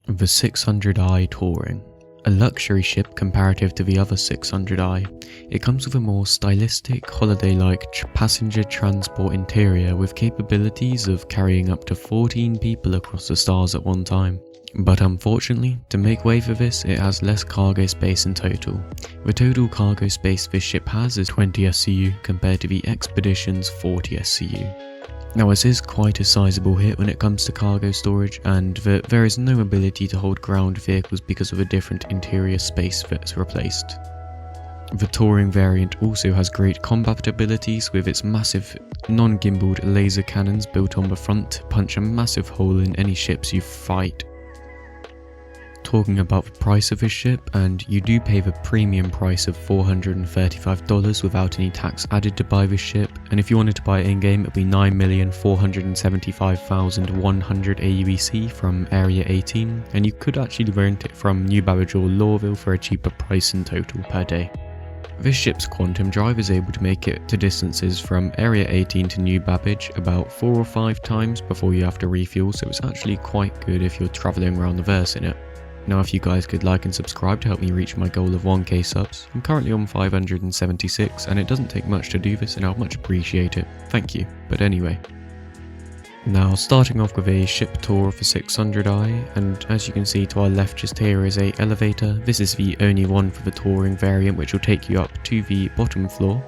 The 600i Touring. A luxury ship comparative to the other 600i, it comes with a more stylistic, holiday-like passenger transport interior with capabilities of carrying up to 14 people across the stars at one time. But unfortunately, to make way for this, it has less cargo space in total. The total cargo space this ship has is 20 SCU compared to the Expedition's 40 SCU. Now this is quite a sizable hit when it comes to cargo storage, and there is no ability to hold ground vehicles because of a different interior space that's replaced. The Touring variant also has great combat abilities with its massive non-gimbaled laser cannons built on the front to punch a massive hole in any ships you fight. Talking about the price of this ship, and you do pay the premium price of $435 without any tax added to buy this ship, and if you wanted to buy it in-game it would be 9,475,100 AUEC from Area 18, and you could actually rent it from New Babbage or Lorville for a cheaper price in total per day. This ship's quantum drive is able to make it to distances from Area 18 to New Babbage about 4 or 5 times before you have to refuel, so it's actually quite good if you're travelling around the verse in it. Now if you guys could like and subscribe to help me reach my goal of 1k subs. I'm currently on 576 and it doesn't take much to do this and I'd much appreciate it. Thank you. But anyway. Now starting off with a ship tour of the 600i, and as you can see to our left just here is a elevator. This is the only one for the Touring variant which will take you up to the bottom floor.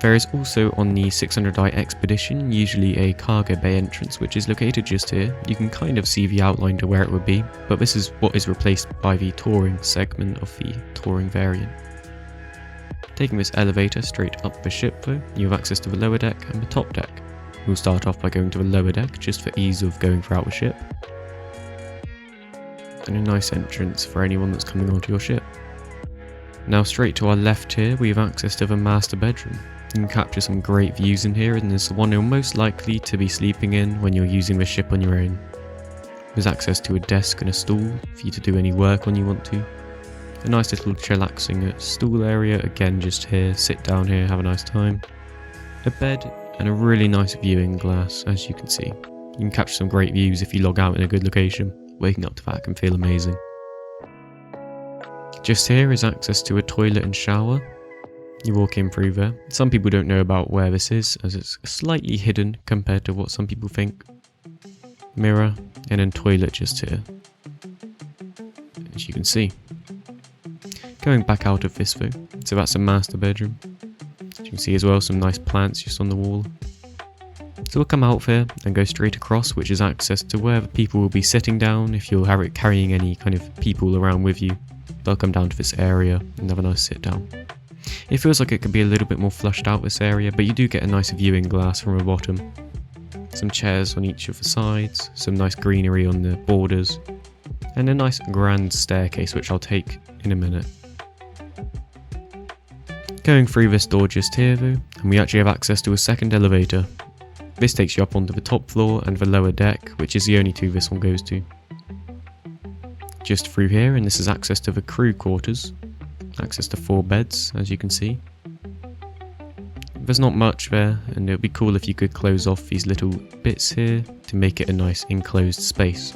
There is also on the 600i Expedition usually a cargo bay entrance which is located just here. You can kind of see the outline to where it would be, but this is what is replaced by the Touring segment of the Touring variant. Taking this elevator straight up the ship though, you have access to the lower deck and the top deck. We'll start off by going to the lower deck just for ease of going throughout the ship. And a nice entrance for anyone that's coming onto your ship. Now straight to our left here we have access to the master bedroom. You can capture some great views in here, and this is the one you're most likely to be sleeping in when you're using the ship on your own. There's access to a desk and a stool for you to do any work when you want to. A nice little chillaxing stool area, again just here, sit down here, have a nice time. A bed and a really nice viewing glass, as you can see. You can capture some great views if you log out in a good location. Waking up to that can feel amazing. Just here is access to a toilet and shower. You walk in through there. Some people don't know about where this is, as it's slightly hidden compared to what some people think. Mirror, and then toilet just here, as you can see. Going back out of this though, so that's a master bedroom. As you can see as well, some nice plants just on the wall. So we'll come out here and go straight across, which is access to where the people will be sitting down if you're carrying any kind of people around with you. They'll come down to this area and have a nice sit down. It feels like it could be a little bit more flushed out this area, but you do get a nice viewing glass from the bottom. Some chairs on each of the sides, some nice greenery on the borders, and a nice grand staircase which I'll take in a minute. Going through this door just here though, and we actually have access to a second elevator. This takes you up onto the top floor and the lower deck, which is the only two this one goes to. Just through here, and this is access to the crew quarters. Access to 4 beds, as you can see. There's not much there, and it would be cool if you could close off these little bits here to make it a nice enclosed space.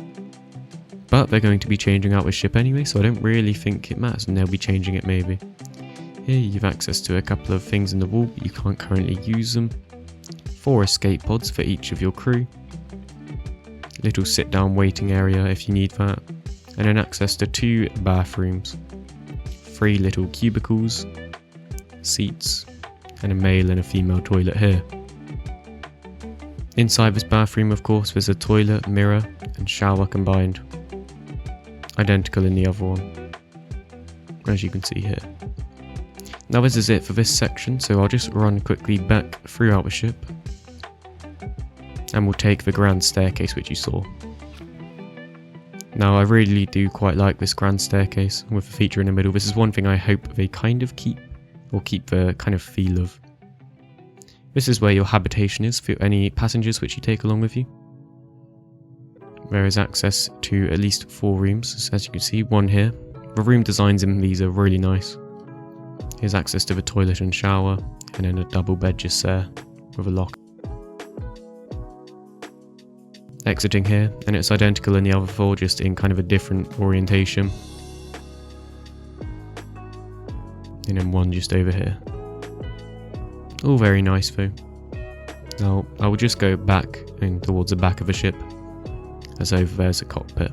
But they're going to be changing out the ship anyway, so I don't really think it matters, and they'll be changing it maybe. Here you've access to a couple of things in the wall, but you can't currently use them. 4 escape pods for each of your crew. Little sit down waiting area if you need that. And then access to 2 bathrooms. 3 little cubicles, seats, and a male and a female toilet here. Inside this bathroom of course there's a toilet, mirror and shower combined. Identical in the other one, as you can see here. Now this is it for this section, so I'll just run quickly back throughout the ship. And we'll take the grand staircase which you saw. Now I really do quite like this grand staircase with the feature in the middle. This is one thing I hope they kind of keep the kind of feel of. This is where your habitation is for any passengers which you take along with you. There is access to at least 4 rooms, as you can see, 1 here. The room designs in these are really nice. Here's access to the toilet and shower, and then a double bed just there with a lock. exiting here, and it's identical in the other 4, just in kind of a different orientation. And then one just over here. All very nice though. Now I will just go back and towards the back of the ship, as over there's a cockpit.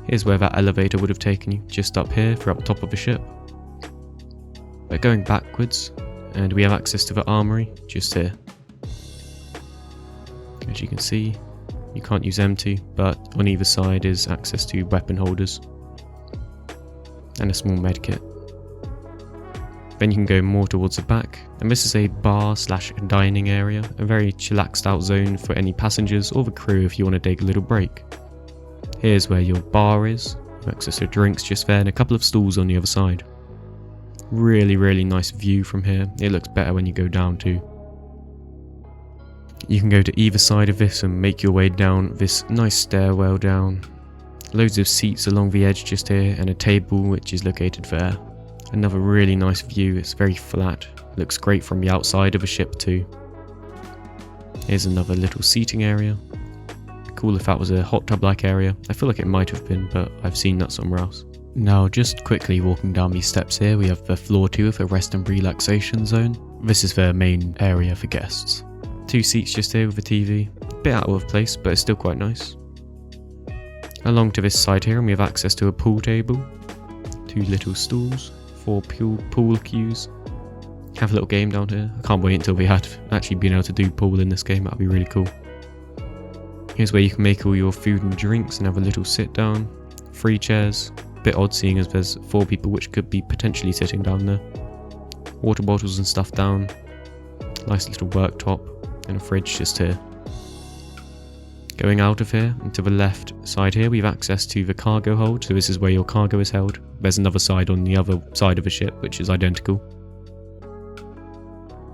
Here's where that elevator would have taken you, just up here for up top of the ship. But going backwards, and we have access to the armory just here. As you can see, you can't use M2, but on either side is access to weapon holders and a small medkit. Then you can go more towards the back, and this is a bar/dining area, a very chillaxed out zone for any passengers or the crew if you want to take a little break. Here's where your bar is, access to drinks just there, and a couple of stools on the other side. Really nice view from here. It looks better when you go down too. You can go to either side of this and make your way down this nice stairwell down. Loads of seats along the edge just here, and a table which is located there. Another really nice view, it's very flat, looks great from the outside of a ship too. Here's another little seating area. Cool if that was a hot tub like area. I feel like it might have been, but I've seen that somewhere else. Now just quickly walking down these steps here, we have the floor 2 of the rest and relaxation zone. This is the main area for guests. 2 seats just here with a TV. A bit out of place, but it's still quite nice. Along to this side here, and we have access to a pool table. 2 little stools. 4 pool cues. Have a little game down here. I can't wait until we had actually been able to do pool in this game, that'd be really cool. Here's where you can make all your food and drinks and have a little sit down. 3 chairs. Bit odd seeing as there's 4 people which could be potentially sitting down there. Water bottles and stuff down. Nice little worktop and a fridge just here. Going out of here and to the left side here we have access to the cargo hold, so this is where your cargo is held. There's another side on the other side of the ship which is identical.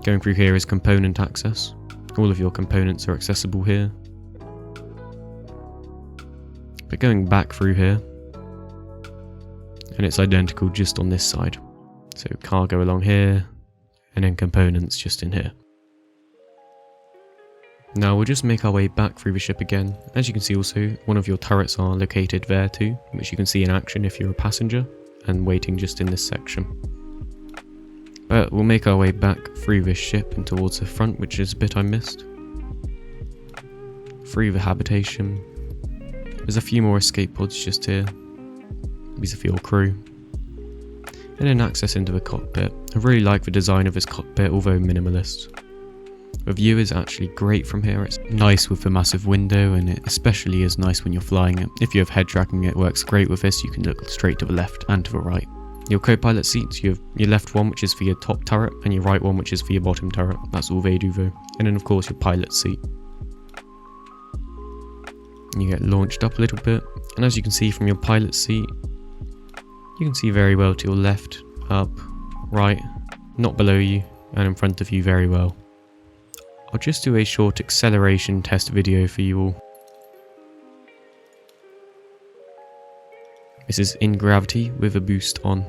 Going through here is component access. All of your components are accessible here. But going back through here, and it's identical just on this side. So cargo along here, and then components just in here. Now we'll just make our way back through the ship again. As you can see also, one of your turrets are located there too, which you can see in action if you're a passenger, and waiting just in this section. But we'll make our way back through this ship and towards the front, which is a bit I missed. Through the habitation. There's a few more escape pods just here. These are for your crew. And then access into the cockpit. I really like the design of this cockpit, although minimalist. The view is actually great from here. It's nice with the massive window, and it especially is nice when you're flying it. If you have head tracking, it works great with this. You can look straight to the left and to the right. Your co-pilot seats, you have your left one which is for your top turret, and your right one which is for your bottom turret. That's all they do though. And then of course your pilot seat. You get launched up a little bit, and as you can see from your pilot seat, you can see very well to your left, up, right, not below you, and in front of you very well. I'll just do a short acceleration test video for you all. This is in gravity with a boost on.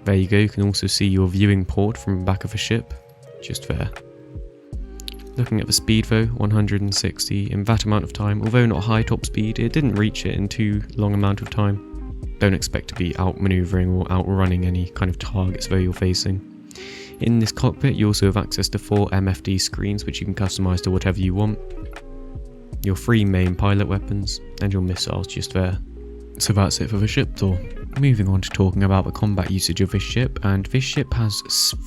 There you go, you can also see your viewing port from the back of the ship, just there. Looking at the speed though, 160 in that amount of time, although not high top speed, it didn't reach it in too long amount of time. Don't expect to be outmaneuvering or outrunning any kind of targets though you're facing. In this cockpit you also have access to 4 MFD screens which you can customise to whatever you want. Your 3 main pilot weapons and your missiles just there. So that's it for the ship tour. Moving on to talking about the combat usage of this ship, and this ship has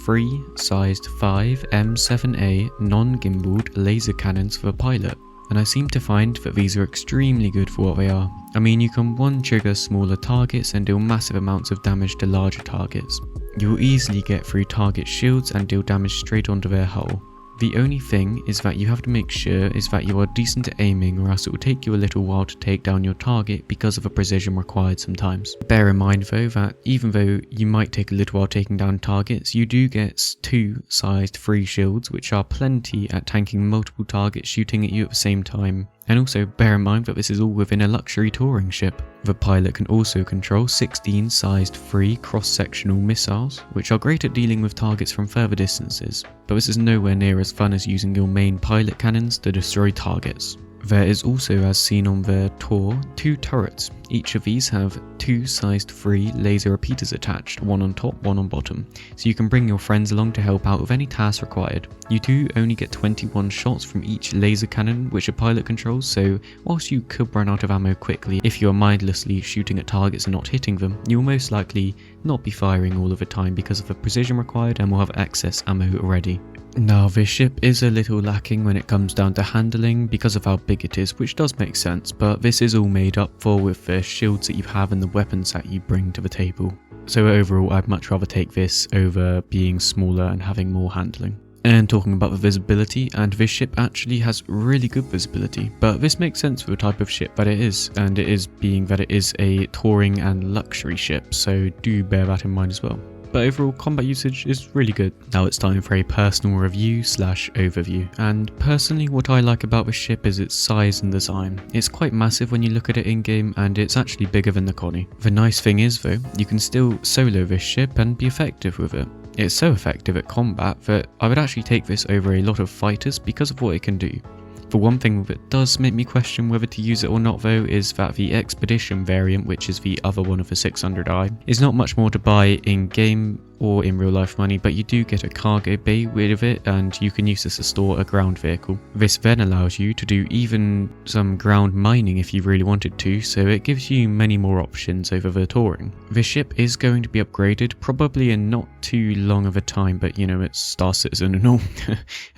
3 sized 5 M7A non-gimbaled laser cannons for the pilot, and I seem to find that these are extremely good for what they are. I mean, you can one trigger smaller targets and deal massive amounts of damage to larger targets. You will easily get through target shields and deal damage straight onto their hull. The only thing is that you have to make sure is that you are decent at aiming, or else it will take you a little while to take down your target because of the precision required sometimes. Bear in mind though that even though you might take a little while taking down targets, you do get 2 sized 3 shields which are plenty at tanking multiple targets shooting at you at the same time, And also bear in mind that this is all within a luxury touring ship. The pilot can also control 16 sized free cross-sectional missiles, which are great at dealing with targets from further distances, but this is nowhere near as fun as using your main pilot cannons to destroy targets. There is also, as seen on the tour, 2 turrets. Each of these have 2 sized 3 laser repeaters attached, one on top, one on bottom, so you can bring your friends along to help out with any task required. You do only get 21 shots from each laser cannon which a pilot controls, so whilst you could run out of ammo quickly if you are mindlessly shooting at targets and not hitting them, you will most likely not be firing all of the time because of the precision required and will have excess ammo already. Now, this ship is a little lacking when it comes down to handling because of how big it is, which does make sense, but this is all made up for with the shields that you have and the weapons that you bring to the table. So overall, I'd much rather take this over being smaller and having more handling. And talking about the visibility, and this ship actually has really good visibility, but this makes sense for the type of ship that it is, and it is being that it is a touring and luxury ship, so do bear that in mind as well. But overall, combat usage is really good. Now it's time for a personal review / overview. And personally, what I like about this ship is its size and design. It's quite massive when you look at it in game, and it's actually bigger than the Connie. The nice thing is though, you can still solo this ship and be effective with it. It's so effective at combat that I would actually take this over a lot of fighters because of what it can do. For one thing that does make me question whether to use it or not though is that the Expedition variant, which is the other one of the 600i, is not much more to buy in game or in real life money, but you do get a cargo bay with it and you can use this to store a ground vehicle. This then allows you to do even some ground mining if you really wanted to, so it gives you many more options over the touring. This ship is going to be upgraded probably in not too long of a time, but you know, it's Star Citizen and all,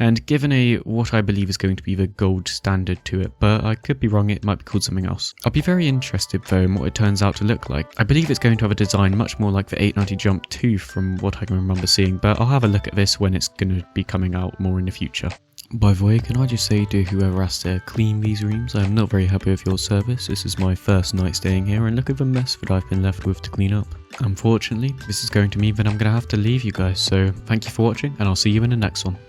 and given what I believe is going to be the gold standard to it, but I could be wrong, it might be called something else. I'll be very interested though in what it turns out to look like. I believe it's going to have a design much more like the 890 Jump 2 from what I can remember seeing, but I'll have a look at this when it's going to be coming out more in the future. By the way, can I just say to whoever has to clean these rooms, I'm not very happy with your service. This is my first night staying here and look at the mess that I've been left with to clean up. Unfortunately, this is going to mean that I'm going to have to leave you guys, so thank you for watching and I'll see you in the next one.